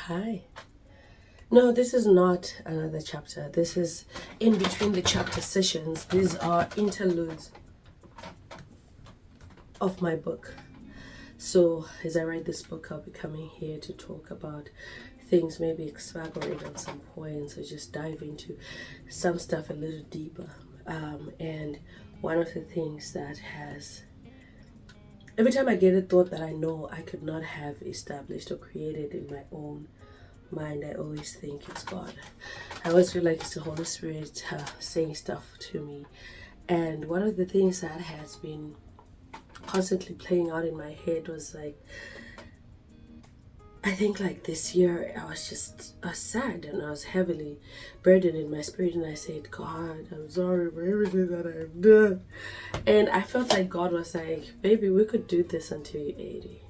Hi. No, this is not another chapter. This is in between the chapter sessions. These are interludes of my book. So, as I write this book, I'll be coming here to talk about things, maybe extrapolate on some points, or just dive into some stuff a little deeper. And one of the things that has every time I get a thought that I know I could not have established or created in my own mind, I always think it's God. I always feel like it's the Holy Spirit saying stuff to me. And one of the things that has been constantly playing out in my head was like, I think like this year I was sad and I was heavily burdened in my spirit, and I said, God, I'm sorry for everything that I've done. And I felt like God was like, baby, we could do this until you're 80.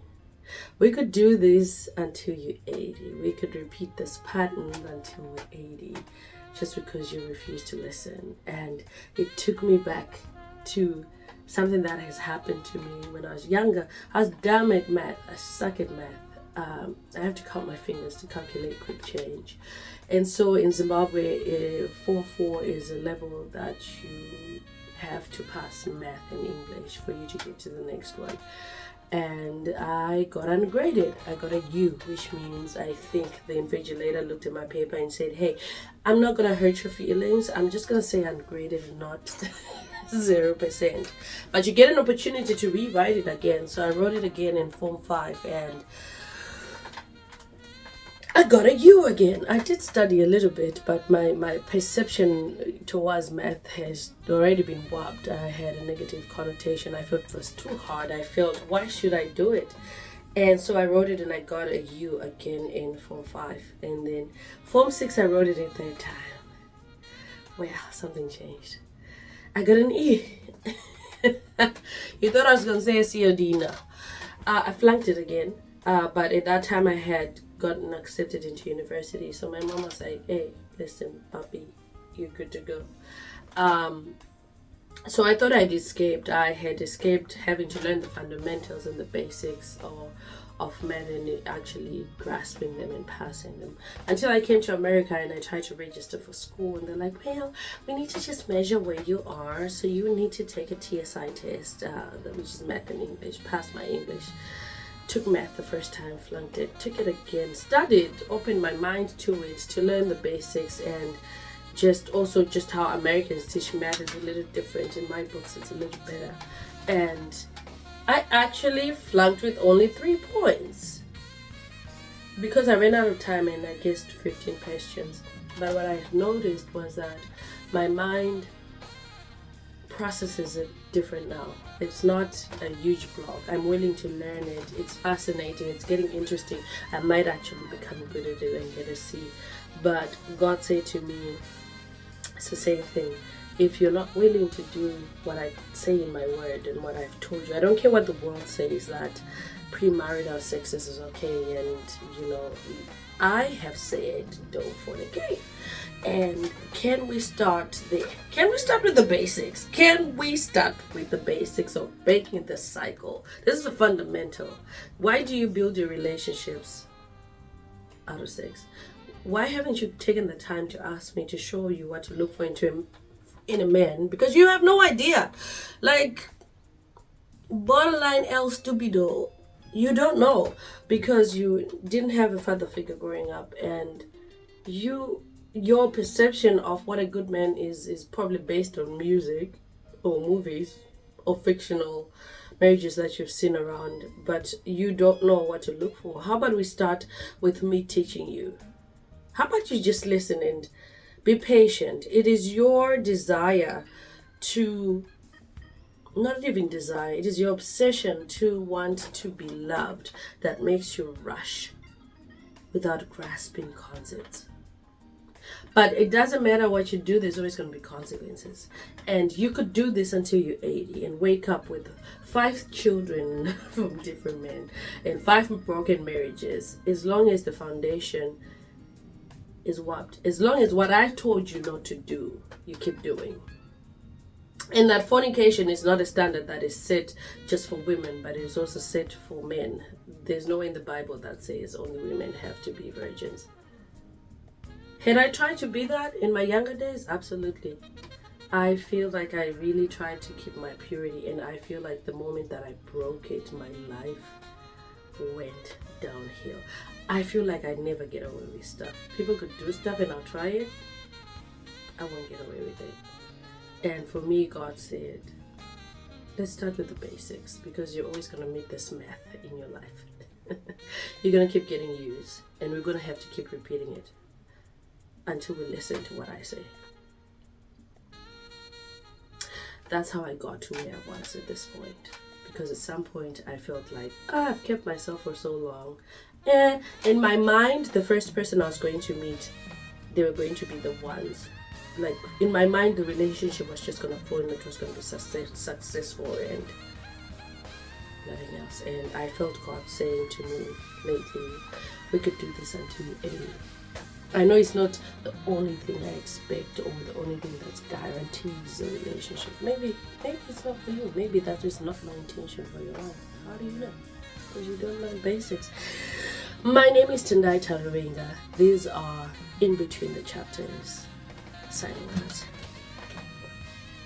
We could do this until you're 80. We could repeat this pattern until we're 80, just because you refuse to listen. And it took me back to something that has happened to me when I was younger. I was dumb at math. I suck at math. I have to count my fingers to calculate quick change. And so in Zimbabwe, 4-4 is a level that you have to pass math and English for you to get to the next one. And I got ungraded. I got a U, which means I think the invigilator looked at my paper and said, hey, I'm not going to hurt your feelings. I'm just going to say ungraded, not 0%. But you get an opportunity to rewrite it again. So I wrote it again in Form 5 and I got a U again. I did study a little bit, but my perception towards math has already been warped. I had a negative connotation. I felt it was too hard. I felt, why should I do it? And so I wrote it and I got a U again in Form 5. And then Form 6, I wrote it a third time. Well, something changed. I got an E. You thought I was going to say a C or D? No. I flunked it again. But at that time I had gotten accepted into university. So my mom was like, hey, listen, puppy, you're good to go. So I thought I'd escaped. I had escaped having to learn the fundamentals and the basics of math and actually grasping them and passing them. Until I came to America and I tried to register for school, and they're like, well, we need to just measure where you are. So you need to take a TSI test, which is math and English, pass my English. Took math the first time, flunked it, took it again, studied, opened my mind to it to learn the basics, and just how Americans teach math is a little different. In my books it's a little better. And I actually flunked with only 3 points because I ran out of time and I guessed 15 questions. But what I noticed was that my mind processes it different now. It's not a huge block. I'm willing to learn it. It's fascinating. It's getting interesting. I might actually become good at it and get a C. But God said to me, it's the same thing. If you're not willing to do what I say in my word and what I've told you, I don't care what the world says that premarital sex is okay, and I have said don't fornicate. And can we start there? Can we start with the basics? Can we start with the basics of breaking the cycle? This is a fundamental. Why do you build your relationships out of sex? Why haven't you taken the time to ask me to show you what to look for in a man? Because you have no idea. Like, borderline El Stupido. You don't know because you didn't have a father figure growing up, and your perception of what a good man is probably based on music or movies or fictional marriages that you've seen around, but you don't know what to look for. How about we start with me teaching you? How about you just listen and be patient? It is your desire to, not even desire, it is your obsession to want to be loved that makes you rush without grasping concepts. But it doesn't matter what you do, there's always going to be consequences. And you could do this until you're 80 and wake up with 5 children from different men and 5 broken marriages, as long as the foundation is warped. As long as what I've told you not to do, you keep doing. And that fornication is not a standard that is set just for women, but it is also set for men. There's nowhere in the Bible that says only women have to be virgins. Had I tried to be that in my younger days? Absolutely. I feel like I really tried to keep my purity, and I feel like the moment that I broke it, my life went downhill. I feel like I'd never get away with stuff. People could do stuff and I'll try it. I won't get away with it. And for me, God said, let's start with the basics, because you're always going to meet this math in your life. You're going to keep getting used, and we're going to have to keep repeating it until we listen to what I say. That's how I got to where I was at this point. Because at some point I felt like, I've kept myself for so long. And in my mind, the first person I was going to meet, they were going to be the ones. Like, in my mind, the relationship was just going to flow and it was going to be successful and nothing else. And I felt God saying to me lately, we could do this until you end. I know it's not the only thing I expect or the only thing that guarantees a relationship. Maybe it's not for you. Maybe that is not my intention for your life. How do you know? Because you don't learn basics. My name is Tendai Talarenga. These are In Between the Chapters. Signing out.